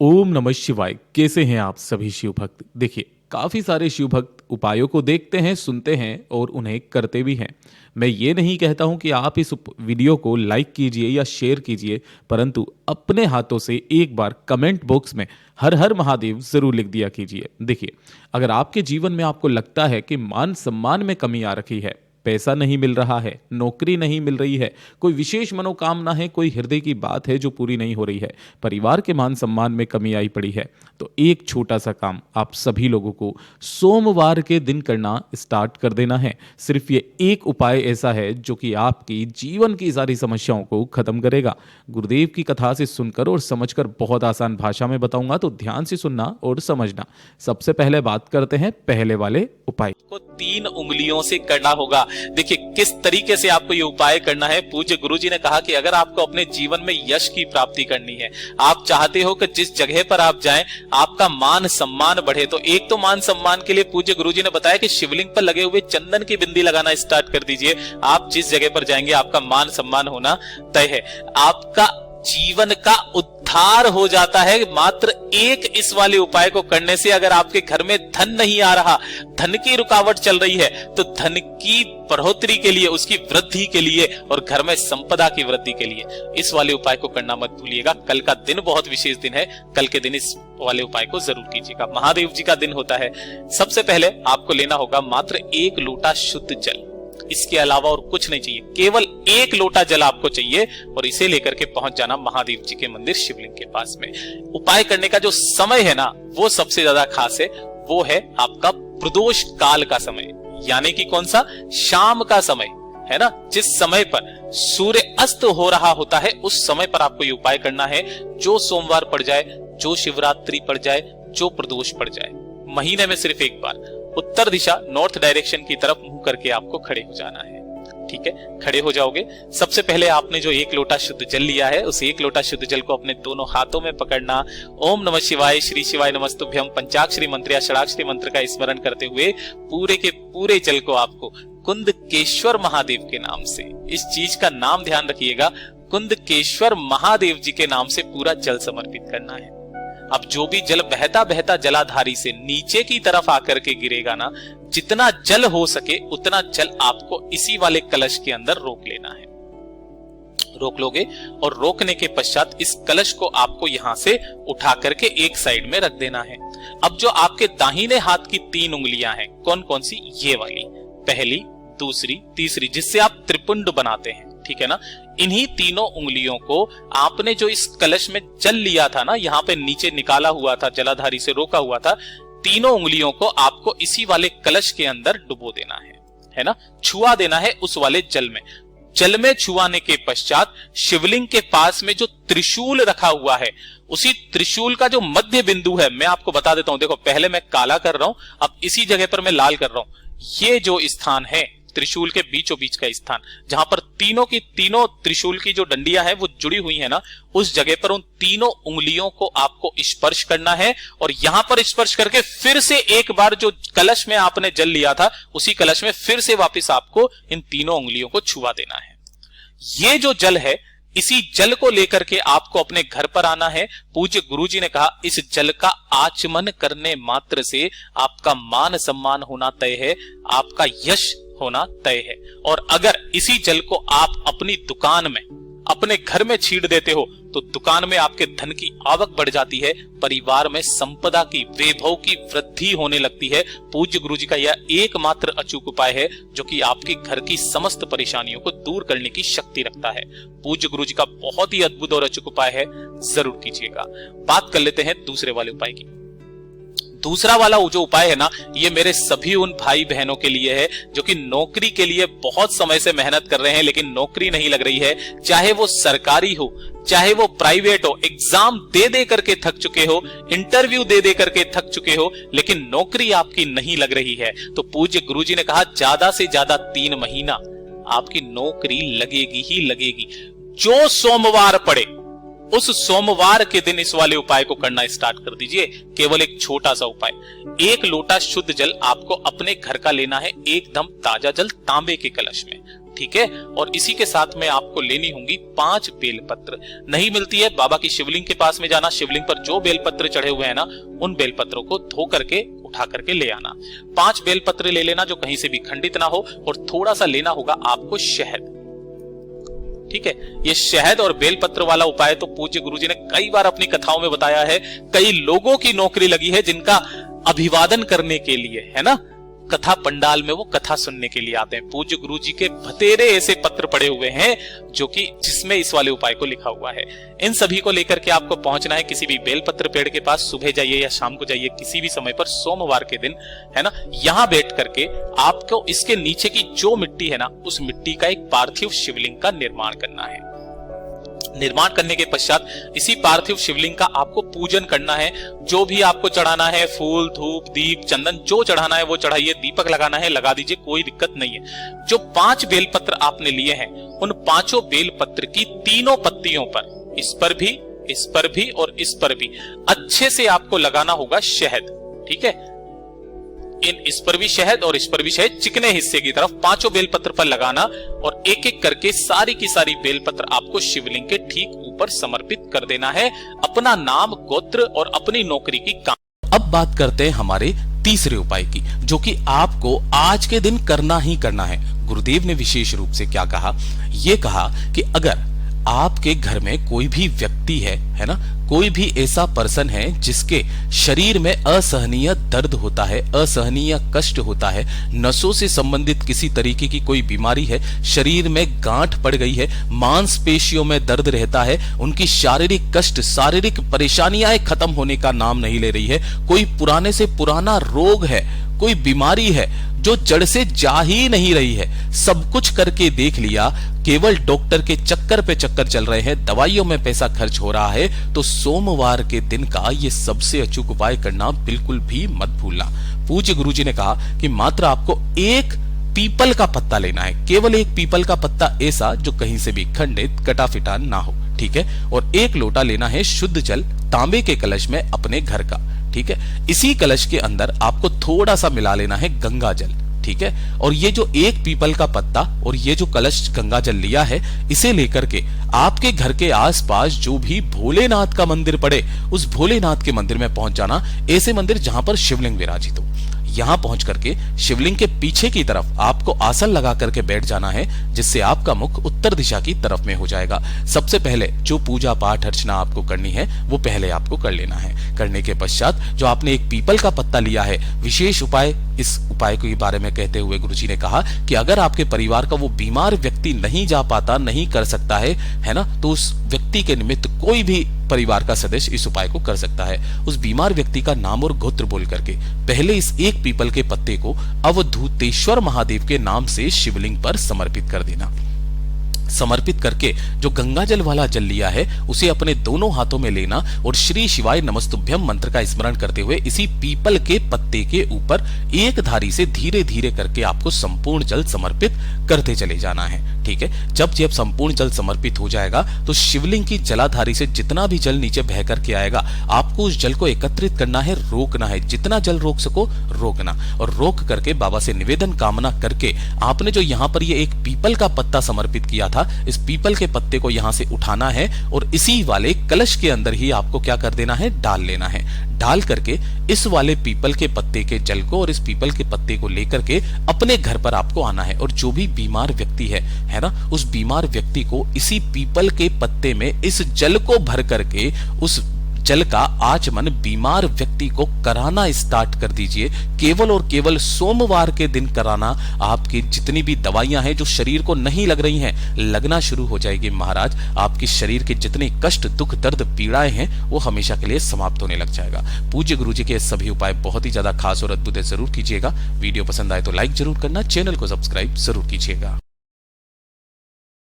ओम नमः शिवाय। कैसे हैं आप सभी शिव भक्त? देखिए, काफ़ी सारे शिव भक्त उपायों को देखते हैं, सुनते हैं और उन्हें करते भी हैं। मैं ये नहीं कहता हूं कि आप इस वीडियो को लाइक कीजिए या शेयर कीजिए, परंतु अपने हाथों से एक बार कमेंट बॉक्स में हर हर महादेव ज़रूर लिख दिया कीजिए। देखिए, अगर आपके जीवन में आपको लगता है कि मान सम्मान में कमी आ रखी है, पैसा नहीं मिल रहा है, नौकरी नहीं मिल रही है, कोई विशेष मनोकामना है, कोई हृदय की बात है जो पूरी नहीं हो रही है, परिवार के मान सम्मान में कमी आई पड़ी है, तो एक छोटा सा काम आप सभी लोगों को सोमवार के दिन करना स्टार्ट कर देना है। सिर्फ ये एक उपाय ऐसा है जो कि आपकी जीवन की सारी समस्याओं को खत्म करेगा। गुरुदेव की कथा से सुनकर और समझकर बहुत आसान भाषा में बताऊंगा, तो ध्यान से सुनना और समझना। सबसे पहले बात करते हैं पहले वाले उपाय को 3 उंगलियों से करना होगा। देखिए किस तरीके से आपको ये उपाय करना है। पूज्य गुरुजी ने कहा कि अगर आपको अपने जीवन में यश की प्राप्ति करनी है, आप चाहते हो कि जिस जगह पर आप जाएं आपका मान सम्मान बढ़े, तो एक तो मान सम्मान के लिए पूज्य गुरुजी ने बताया कि शिवलिंग पर लगे हुए चंदन की बिंदी लगाना स्टार्ट कर दीजिए। आप जिस जगह पर जाएंगे आपका मान सम्मान होना तय है। आपका जीवन का उद्धार हो जाता है मात्र एक इस वाले उपाय को करने से। अगर आपके घर में धन नहीं आ रहा, धन की रुकावट चल रही है, तो धन की बढ़ोतरी के लिए, उसकी वृद्धि के लिए और घर में संपदा की वृद्धि के लिए इस वाले उपाय को करना मत भूलिएगा। कल का दिन बहुत विशेष दिन है, कल के दिन इस वाले उपाय को जरूर कीजिएगा। महादेव जी का दिन होता है। सबसे पहले आपको लेना होगा मात्र 1 लोटा शुद्ध जल। इसके अलावा और कुछ नहीं चाहिए, केवल 1 लोटा जल आपको चाहिए और इसे लेकर के पहुंच जाना महादेव जी के मंदिर शिवलिंग के पास में। उपाय करने का जो समय है ना, वो सबसे ज्यादा खास है। वो है आपका प्रदोष काल का समय, यानी कि कौन सा? शाम का समय है ना। जिस समय पर सूर्य अस्त हो रहा होता है उस समय पर आपको ये उपाय करना है। जो सोमवार पड़ जाए, जो शिवरात्रि पड़ जाए, जो प्रदोष पड़ जाए, महीने में सिर्फ एक बार उत्तर दिशा नॉर्थ डायरेक्शन की तरफ मुंह करके आपको खड़े हो जाना है। ठीक है, खड़े हो जाओगे। सबसे पहले आपने जो 1 लोटा शुद्ध जल लिया है, उस 1 लोटा शुद्ध जल को अपने दोनों हाथों में पकड़ना। ओम नमः शिवाय, श्री शिवाय नमस्तुभ्यम पंचाक्षरी मंत्र या षडाक्षरी मंत्र का स्मरण करते हुए पूरे के पूरे जल को आपको कुंदकेश्वर महादेव के नाम से, इस चीज का नाम ध्यान रखिएगा, कुंदकेश्वर महादेव जी के नाम से पूरा जल समर्पित करना है। अब जो भी जल बहता बहता जलाधारी से नीचे की तरफ आकर के गिरेगा ना, जितना जल हो सके उतना जल आपको इसी वाले कलश के अंदर रोक लेना है। रोक लोगे और रोकने के पश्चात इस कलश को आपको यहां से उठा करके एक साइड में रख देना है। अब जो आपके दाहिने हाथ की 3 उंगलियां हैं, कौन कौन सी? ये वाली, पहली, दूसरी, तीसरी, जिससे आप त्रिपुंड बनाते हैं। ठीक है ना। इन्हीं तीनों उंगलियों को आपने जो इस कलश में जल लिया था ना, यहाँ पे नीचे निकाला हुआ था, जलाधारी से रोका हुआ था, तीनों उंगलियों को आपको इसी वाले कलश के अंदर डुबो देना है ना, छुआ देना है उस वाले जल में। जल में छुआने के पश्चात शिवलिंग के पास में जो त्रिशूल रखा हुआ है, उसी त्रिशूल का जो मध्य बिंदु है, मैं आपको बता देता हूं। देखो, पहले मैं काला कर रहा हूं, अब इसी जगह पर मैं लाल कर रहा हूं। ये जो स्थान है त्रिशूल के बीचों बीच का स्थान, जहां पर तीनों की तीनों त्रिशूल की जो डंडियां हैं वो जुड़ी हुई है ना, उस जगह पर उन तीनों उंगलियों को आपको स्पर्श करना है और यहां पर स्पर्श करके फिर से एक बार जो कलश में आपने जल लिया था, उसी कलश में फिर से वापस आपको इन तीनों उंगलियों को छुआ देना है। ये जो जल है, इसी जल को लेकर के आपको अपने घर पर आना है। पूज्य गुरुजी ने कहा, इस जल का आचमन करने मात्र से आपका मान सम्मान होना तय है, आपका यश होना तय है। और अगर इसी जल को आप अपनी दुकान में, अपने घर में छीड़ देते हो, तो दुकान में आपके धन की आवक बढ़ जाती है, परिवार में संपदा की, वैभव की वृद्धि होने लगती है। पूज्य गुरुजी का यह एकमात्र अचूक उपाय है जो कि आपके घर की समस्त परेशानियों को दूर करने की शक्ति रखता है। पूज्य गुरुजी का बहुत ही अद्भुत और अचूक उपाय है, जरूर कीजिएगा। बात कर लेते हैं दूसरे वाले उपाय की। दूसरा वाला जो उपाय है ना, ये मेरे सभी उन भाई बहनों के लिए है जो कि नौकरी के लिए बहुत समय से मेहनत कर रहे हैं लेकिन नौकरी नहीं लग रही है। चाहे वो सरकारी हो, चाहे वो प्राइवेट हो, एग्जाम दे दे करके थक चुके हो, इंटरव्यू दे दे करके थक चुके हो, लेकिन नौकरी आपकी नहीं लग रही है, तो पूज्य गुरुजी ने कहा ज्यादा से ज्यादा 3 महीना आपकी नौकरी लगेगी ही लगेगी। जो सोमवार पड़े उस सोमवार के दिन इस वाले उपाय को करना स्टार्ट कर दीजिए। केवल एक छोटा सा उपाय, 1 लोटा शुद्ध जल आपको अपने घर का लेना है, एकदम ताजा जल, तांबे के कलश में। ठीक है। और इसी के साथ में आपको लेनी होंगी 5 बेलपत्र। नहीं मिलती है, बाबा की शिवलिंग के पास में जाना, शिवलिंग पर जो बेलपत्र चढ़े हुए हैं ना, उन बेलपत्रों को धो करके उठा करके ले आना। 5 बेलपत्र ले लेना जो कहीं से भी खंडित ना हो, और थोड़ा सा लेना होगा आपको शहद, ठीक है। ये शहद और बेलपत्र वाला उपाय तो पूज्य गुरुजी ने कई बार अपनी कथाओं में बताया है। कई लोगों की नौकरी लगी है जिनका अभिवादन करने के लिए, है ना, कथा पंडाल में वो कथा सुनने के लिए आते हैं। पूज्य गुरुजी के बतेरे ऐसे पत्र पड़े हुए हैं जो कि जिसमें इस वाले उपाय को लिखा हुआ है। इन सभी को लेकर के आपको पहुंचना है किसी भी बेलपत्र पेड़ के पास। सुबह जाइए या शाम को जाइए, किसी भी समय पर, सोमवार के दिन, है ना। यहां बैठ करके आपको इसके नीचे की जो मिट्टी है ना, उस मिट्टी का एक पार्थिव शिवलिंग का निर्माण करना है। निर्माण करने के पश्चात इसी पार्थिव शिवलिंग का आपको पूजन करना है। जो भी आपको चढ़ाना है, फूल, धूप, दीप, चंदन, जो चढ़ाना है वो चढ़ाइए। दीपक लगाना है, लगा दीजिए, कोई दिक्कत नहीं है। जो 5 बेलपत्र आपने लिए हैं, उन 5 बेलपत्र की तीनों पत्तियों पर, इस पर भी, इस पर भी और इस पर भी अच्छे से आपको लगाना होगा शहद, ठीक है। इस पर भी शहद और इस पर भी शहद, चिकने हिस्से की तरफ 5 बेलपत्र पर लगाना, और एक एक करके सारी की सारी बेलपत्र आपको शिवलिंग के ठीक ऊपर समर्पित कर देना है। अपना नाम, गोत्र और अपनी नौकरी की काम। अब बात करते हैं हमारे तीसरे उपाय की, जो कि आपको आज के दिन करना ही करना है। गुरुदेव ने विशेष रूप से क्या कहा, ये कहा कि अगर आपके घर में कोई भी व्यक्ति है ना, कोई भी ऐसा पर्सन है जिसके शरीर में असहनीय दर्द होता है, असहनीय कष्ट होता है, नसों से संबंधित किसी तरीके की कोई बीमारी है, शरीर में गांठ पड़ गई है, मांसपेशियों में दर्द रहता है, उनकी शारीरिक कष्ट, शारीरिक परेशानियां खत्म होने का नाम नहीं ले रही है, कोई पुराने से पुराना रोग है, कोई बीमारी है जो जड़ से जा ही नहीं रही है, सब कुछ करके देख लिया, केवल डॉक्टर के चक्कर पे चक्कर चल रहे हैं, दवाइयों में पैसा खर्च हो रहा है, तो सोमवार के दिन का ये सबसे अचूक उपाय करना बिल्कुल भी मत भूलना। पूज्य गुरुजी ने कहा कि मात्र आपको एक पीपल का पत्ता लेना है, केवल एक पीपल का पत्ता ऐसा जो कहीं से भी खंडित, कटा फिटा ना हो, ठीक है। और 1 लोटा लेना है शुद्ध जल, तांबे के कलश में अपने घर का, ठीक है। इसी कलश के अंदर आपको थोड़ा सा मिला लेना है गंगा जल, ठीक है। और ये जो एक पीपल का पत्ता और ये जो कलश गंगा जल लिया है, इसे लेकर के आपके घर के आसपास जो भी भोलेनाथ का मंदिर पड़े, उस भोलेनाथ के मंदिर में पहुंच जाना। ऐसे मंदिर जहां पर शिवलिंग विराजित हो, यहां पहुंच करके शिवलिंग के पीछे की तरफ आपको आसन लगा करके बैठ जाना है, जिससे आपका मुख उत्तर दिशा की तरफ में हो जाएगा। सबसे पहले जो पूजा पाठ अर्चना आपको करनी है वो पहले आपको कर लेना है। करने के पश्चात जो आपने एक पीपल का पत्ता लिया है, विशेष उपाय, इस उपाय के बारे में कहते हुए गुरुजी ने कहा कि अगर आपके परिवार का वो बीमार व्यक्ति नहीं जा पाता, नहीं कर सकता है ना, तो उस व्यक्ति के निमित्त कोई भी परिवार का सदस्य इस उपाय को कर सकता है। उस बीमार व्यक्ति का नाम और गोत्र बोल करके पहले इस एक पीपल के पत्ते को अवधूतेश्वर महादेव के नाम से शिवलिंग पर समर्पित कर देना। समर्पित करके जो गंगा जल वाला जल लिया है उसे अपने दोनों हाथों में लेना और श्री शिवाय नमस्तुभ्यम मंत्र का स्मरण करते हुए इसी पीपल के पत्ते के ऊपर एक धारी से धीरे धीरे करके आपको संपूर्ण जल समर्पित करते चले जाना है, ठीक है। जब संपूर्ण जल समर्पित हो जाएगा तो शिवलिंग की जलाधारी से जितना भी जल नीचे बह करके आएगा, आपको उस जल को एकत्रित करना है, रोकना है, जितना जल रोक सको रोकना, और रोक करके बाबा से निवेदन कामना करके आपने जो यहाँ पर ये एक पीपल का पत्ता समर्पित किया था, इस पीपल के पत्ते को यहां से उठाना है और इसी वाले कलश के अंदर ही आपको क्या कर देना है, डाल लेना है। डाल करके इस वाले पीपल के पत्ते के जल को और इस पीपल के पत्ते को लेकर के अपने घर पर आपको आना है, और जो भी बीमार व्यक्ति है ना, उस बीमार व्यक्ति को इसी पीपल के पत्ते में इस जल को भर करके उस जल का आचमन बीमार व्यक्ति को कराना स्टार्ट कर दीजिए। केवल और केवल सोमवार के दिन कराना। आपकी जितनी भी दवाइयां हैं जो शरीर को नहीं लग रही हैं, लगना शुरू हो जाएगी महाराज। आपकी शरीर के जितने कष्ट, दुख, दर्द, पीड़ाएं हैं वो हमेशा के लिए समाप्त होने लग जाएगा। पूज्य गुरुजी के सभी उपाय बहुत ही ज्यादा खास और अद्भुत है, जरूर कीजिएगा। वीडियो पसंद आए तो लाइक जरूर करना, चैनल को सब्सक्राइब जरूर कीजिएगा।